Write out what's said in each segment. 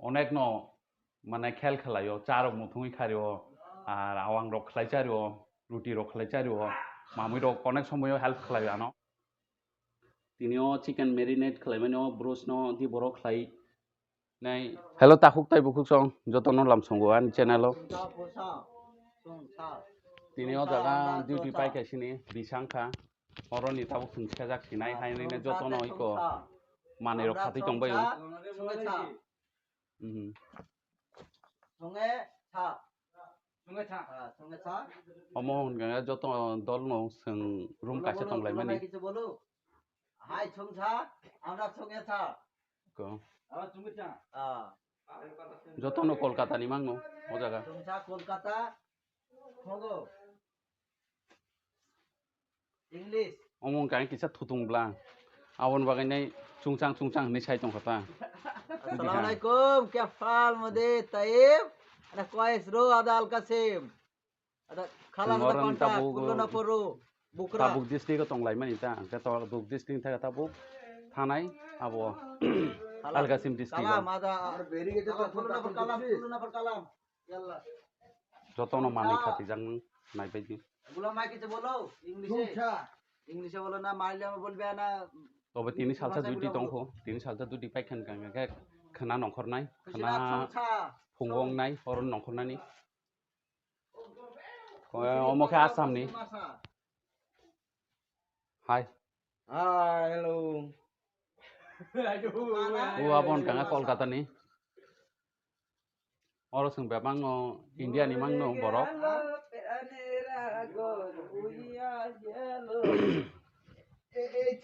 অনেক ন মানে খেল খেলায় চারক মুথুই খারিও আর আওয়াং রক খেলাই চারিও রুটি রক খেলাই চারিও মামুই রক অনেক সময় হেল্প খেলায় আনো তিনিও চিকেন মেরিনেট খেলাইমানো ব্রুস ন দি বড় খেলাই নাই হ্যালো তাকুক তাই বুকুক সং যতন লামসঙ্গো আন চ্যানেল তিনিও জায়গা ডিউটি পাইকাইছিনি বিসাংখা হরনি তাবুক খুনसिखा जाखिनाय हायनैनो যতन ইক মানে রক খাতি দंबायो অমো হনগা যত দল ন जों রুম কাছে দंलायमानि হাই ছংছা আমরা ছংগে ছা যতন কলকাতানি মাংনো ও জায়গা ছংছা কলকাতা খগো इंग्लिश অমন গাই কিসা থুতুংब्ला आवन बागायनाय चुंचां होननाय साइ दंखाता Assalamualaikum क्या फाल मदे lab ada kois ro ada al kasim ada khala ada kontak kullu na poru bukra tabuk district dंलायमानि ता tabuk district थागा tabuk थानाय abo al kasim district kalam ada berigate kullu na por kalam yalla যতন মানি খাতি জাং নাইবাयदि গুলো মাই কিছু বলো इंग्लिशে বলো না মাইলে বলবে না তবে তিনি সালসা দুটি দंखो তিনি সালসা দুটি পাইখান গাंगा खोना नंखरनाय खोना फुंगंनाय हरन नंखरनानि अमखे आसामनि हाय हेलो ओ आबन गांगा कलकातानि और जों बे मांनो इन्डियानि मांनो बरफ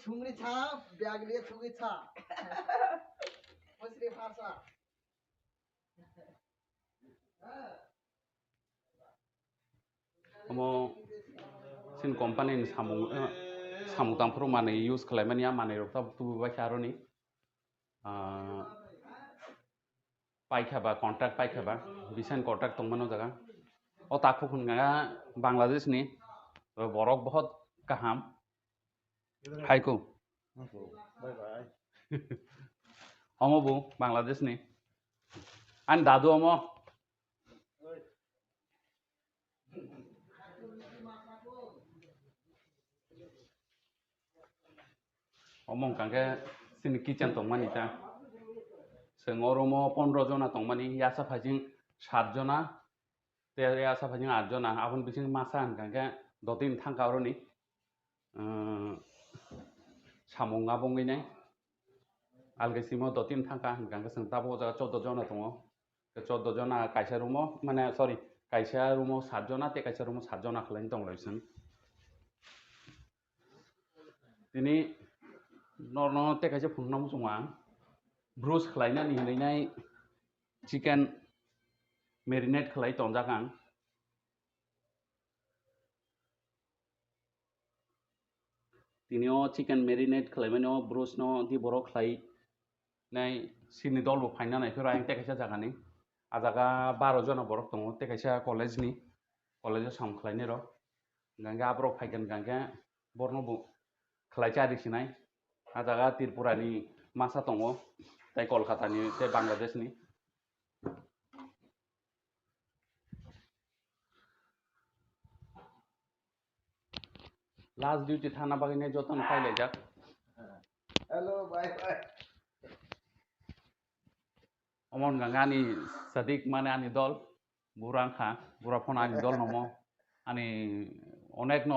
छुंगरी छा बैग लिए छुंगरी छा मसरी फासा अमो सिन कंपनी सामु दामफोर माने यूज खालामनाया माने रक्ता तुबाय खारनि पाइखाबा कन्ट्राक्ट पाइखाबा बिसान कन्ट्राक्ट दंमोन जागा ओ ताखु खुनगा बांग्लादेशनि बरक बहुत गाहाम हायको बाय बाय अमो बु बांग्लादेशनि आन दादु अमो अमं कांगे सिन किचन दंमानि ता जों अरमो 15 जना दंमानि यासा फाजिं 7 जना ते यासा फाजिं 8 जना आबन बिसिं मासा कांगे दतिन थांगावरनि shamung abongैनाय algesimo दतिन थांगा कांगे जों ताबो जागा 14 जना दङ 14 जना कायसा रुमो माने सरि कायसा रुमो 7 जना ते कायसा रुमो 7 जना खालायनि दंलायसन दिनै नर्न ते कायसा फुंनाम जङा ब्रुस खालायनानि होनैनाय चिकेन मेरिनेट खालाय तंजागां तिनियो चिकेन मेरिनेट खालायमानो ब्रुस न दि बर' खालाय नाय सिनि दलबो फायना नायफोर आं ते कायसा जागानि आजागा 12 जना बरक दङ ते कायसा कलेजनि कलेजाव साम खालायनि र गांगा आब्रक फायगोन गांगा बरनबो खालाय चारिसिनाय आजागा त्रिपुरानि मासा दङ ताय कलकातानि ते बांग्लादेशनि लास्ट ड्यूटी थाना बागैने जतन फायलाय जाक हेलो बाय बाय अमन गांगानि सदिक माने आनि दल बुरांखा बुराफन आनि दल नमो आनि अनेक न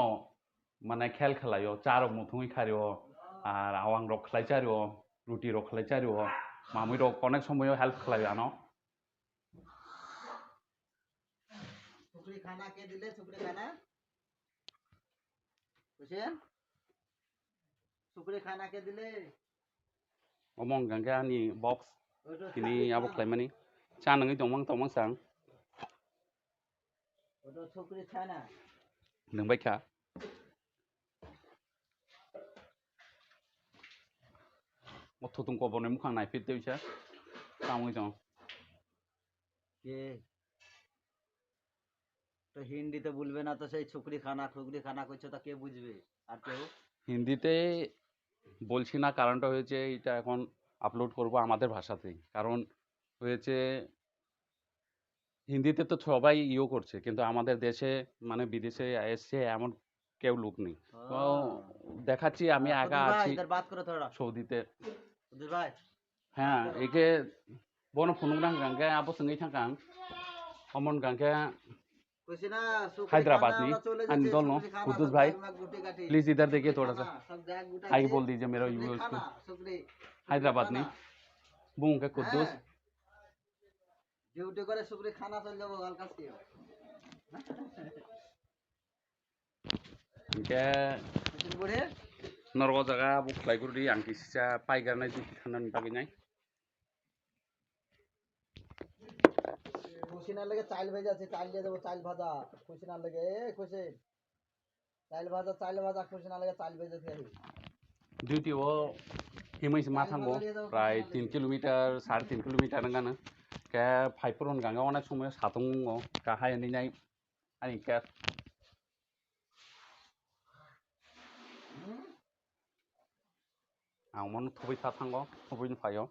माने खेल खेलायो चारक मुथुई खारियो আর আওয়াং রক খেলাই চারিও রুটি রক খেলাই চারিও মামুই রক অনেক সময় হেল্প খেলায় আনো छुकरी खाना के दिले छुकरी खाना हुसैन छुकरी खाना के दिले अमं गांगानि बक्स किनि आबो खालायमानि चा नङै दंमां सां ओदो छुकरी खाना नोंबाय खा थुतुं कबरनि मुखां नायफिरदो बिसोर सामui दं के तो हिंदी तो बोलबे ना तो সেই छुकरी खाना কইছো তা কে বুঝবে আর কেউ হিন্দিতে বলছি না কারণটা হয়েছে এটা এখন আপলোড করব আমাদের ভাষাতেই কারণ হয়েছে হিন্দিতে তো সবাই ইও করছে কিন্তু আমাদের দেশে মানে বিদেশে এসছে এমন কেউ লোক নেই তো দেখাচ্ছি আমি একা আছি সৌদিতে হ্যাঁ একে বন ফুনুগ্রাং গাঙ্গে আবো সঙ্গেই থাকাং অমন গাঙ্গে हैदराबादनी आनी दल नो कुद्दूस भाई प्लीज इधर देखिए थोड़ा सा हाई बोल दीजिए मेरा व्यूअर्स को हैदराबादनी बुंग के कुद्दूस ডিউটি করে শুকরি খানা চলে যাবো গাল কাছে इनके বুড়ে नरग जगह बुखलाई गुरु दी आंखि सिसा पाइगारनाय जि खानानि बागैनाय খুশি না লাগে চাল ভেজা আছে চাল দিয়ে দেবো চাল ভাজা খুশি না লাগে খুশি চাল ভাজা খুশি না লাগে চাল ভেজা দিয়ে डिउटी वो हिमैस मा थांगो प्राय 3 किलोमीटर 3.5 किलोमीटर नगानो के फाइपुरन गांगा अनेक समय साथं का हायनि नाय आनि के आं मन थबै था थांगो थबै फायो